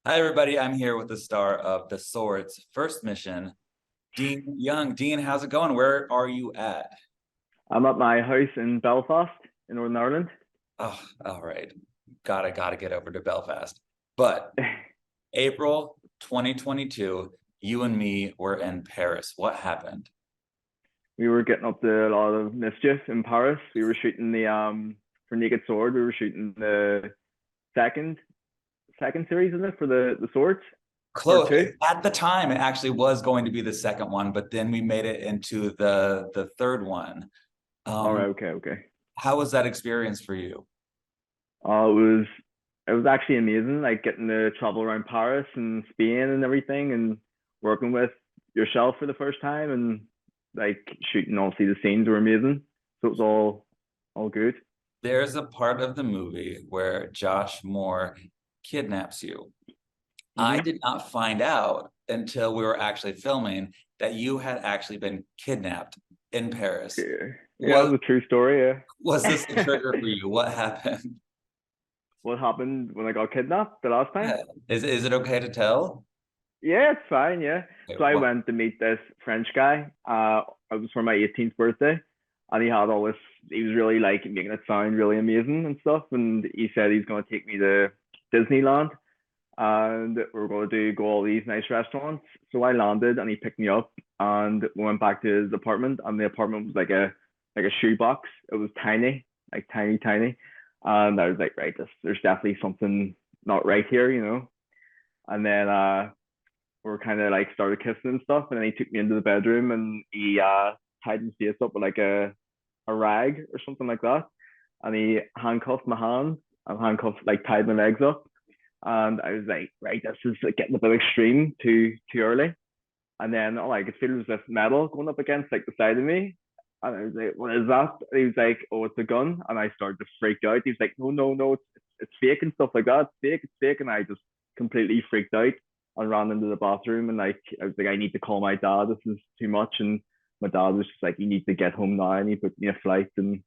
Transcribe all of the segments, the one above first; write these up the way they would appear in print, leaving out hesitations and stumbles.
Hi, everybody. I'm here with the star of The Sword's first mission, Dean Young. Dean, how's it going? Where are you at? I'm at my house in Belfast in Northern Ireland. Oh, all right. Gotta get over to Belfast. But April 2022, you and me were in Paris. What happened? We were getting up to a lot of mischief in Paris. We were shooting the for Naked Sword. We were shooting the second second series, isn't it, for the swords part Close. two? At the time, it actually was going to be the second one, but then we made it into the third one. All right, Um, okay. how was that experience for you? It was actually amazing, like getting to travel around Paris and Spain and everything, and working with yourself for the first time, and like shooting. Obviously, the scenes were amazing, so it was all good. There's a part of the movie where Josh Moore kidnaps you. I Mm-hmm. did not find out until we were actually filming that you had actually been kidnapped in Paris. Yeah, it Was was a true story. was Yeah. this the trigger for you? What happened? What happened when I got kidnapped the last time? Yeah. Is it okay to tell? Yeah, it's fine. Yeah. Okay, So I what? went to meet this French guy. It was for my 18th birthday, and he had all this. He was really like making it sound really amazing and stuff. And he said he's going to take me to Disneyland, and we're going to go all these nice restaurants. So I landed, and he picked me up, and we went back to his apartment, and the apartment was like a shoebox. It was tiny, like tiny. And I was like, right, there's definitely something not right here. And then we're kind of like started kissing and stuff, and then he took me into the bedroom and he tied his face up with like a rag or something like that, and he handcuffed my hands and handcuffed like tied my legs up, and I was like, right, this is like getting a bit extreme, too early. And then all I could feel was this metal going up against like the side of me. And I was like, what is that? And he was like, oh, it's a gun. And I started to freak out. He was like, no, it's fake and stuff like that. It's fake. And I just completely freaked out and ran into the bathroom. And like, I was like, I need to call my dad. This is too much. And my dad was just like, you need to get home now. And he booked me a flight. And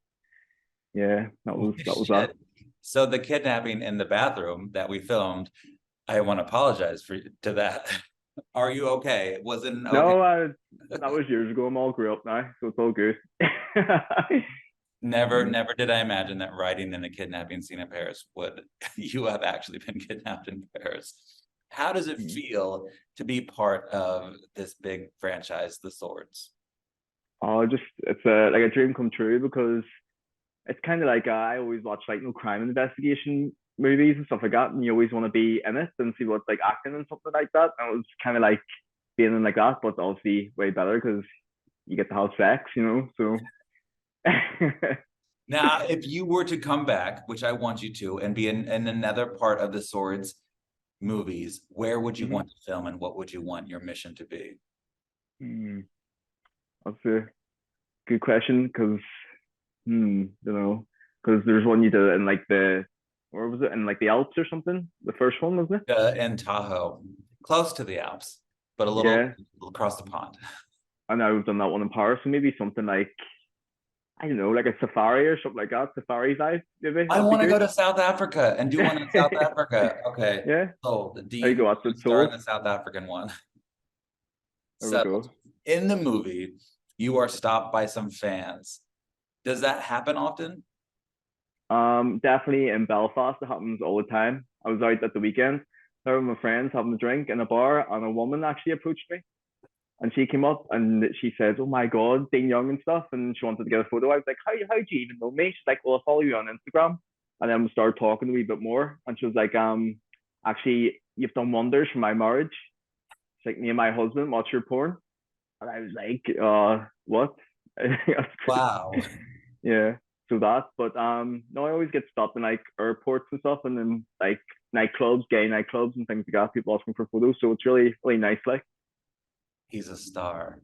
yeah, that Holy was that was that. shit. So the kidnapping in the bathroom that we filmed, I want to apologize to that. Are you okay? Was it an okay? No, that was years ago. I'm all grew up now, so it's all good. Never did I imagine that writing in a kidnapping scene in Paris would you have actually been kidnapped in Paris. How does it feel to be part of this big franchise, The Swords? Oh, just it's a like a dream come true because it's kind of like I always watch like no crime investigation movies and stuff like that, and you always want to be in it and see what's like acting and something like that. And it was kind of like being in like that, but obviously way better because you get to have sex. So Now, if you were to come back, which I want you to, and be in another part of The Swords movies, where would you hmm want to film and what would you want your mission to be? hmm, that's a good question because don't know, because there's one you did in like the where was it, in like the Alps or something? The first one, wasn't it? In Tahoe, close to the Alps, but a little Yeah, across the pond. I know I've done that one in Paris, so maybe something like I don't know, like a safari or something like that. Safari vibe, maybe I that'd be want to go good. to South Africa and do one in South Africa. Okay. Yeah, So the there you Dean go. That's it. star in Sold. the South African one. There we Settled. go. In the movie, you are stopped by some fans. Does that happen often? Definitely in Belfast, it happens all the time. I was out at the weekend, there with my friends having a drink in a bar, and a woman actually approached me, and she came up and she said, "Oh my God, Dean Young and stuff," and she wanted to get a photo. I was like, how do you even know me?" She's like, "Well, I follow you on Instagram," and then we started talking a wee bit more, and she was like, actually, you've done wonders for my marriage. She's like, me and my husband watch your porn. And I was like, what? That's crazy. Wow. Yeah. So that, but no, I always get stopped in like airports and stuff, and then like nightclubs, gay nightclubs, and things like that. People asking for photos, so it's really nice. Like He's a star.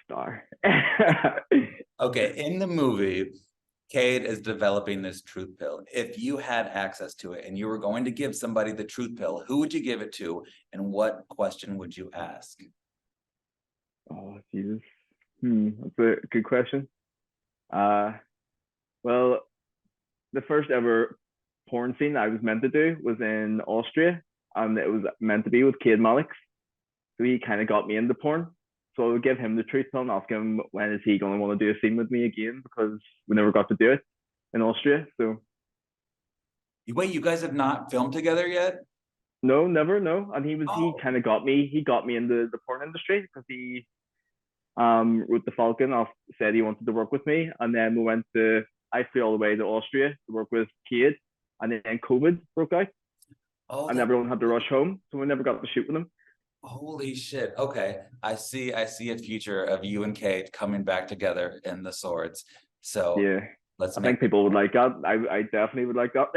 star. Okay, in the movie, Cade is developing this truth pill. If you had access to it and you were going to give somebody the truth pill, who would you give it to and what question would you ask? Oh Jesus. That's a good question. Uh, well, the first ever porn scene I was meant to do was in Austria, and it was meant to be with Cade Maddox. So he kind of got me into porn. So I would give him the truth pill and ask him when is he going to want to do a scene with me again, because we never got to do it in Austria. So Wait, you guys have not filmed together yet? no, never, no. And he Oh. kind of got me. He got me into the porn industry because he wrote the Falcon. Said he wanted to work with me, and then I flew all the way to Austria to work with Cade, and then COVID broke out, Oh, and everyone had to rush home, so we never got to shoot with him. holy shit. Okay. I see a future of you and Cade coming back together in the Swords. So Yeah, let's I think people would like that. I definitely would like that.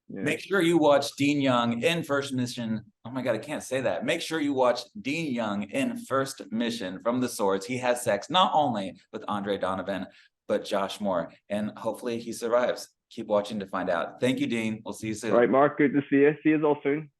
Yeah. Make sure you watch Dean Young in First Mission. Oh my God, I can't say that. Make sure you watch Dean Young in First Mission from the Swords. He has sex not only with Andre Donovan, but Josh Moore. And hopefully he survives. Keep watching to find out. Thank you, Dean. We'll see you soon. All right, Mark, good to see you. See you all soon.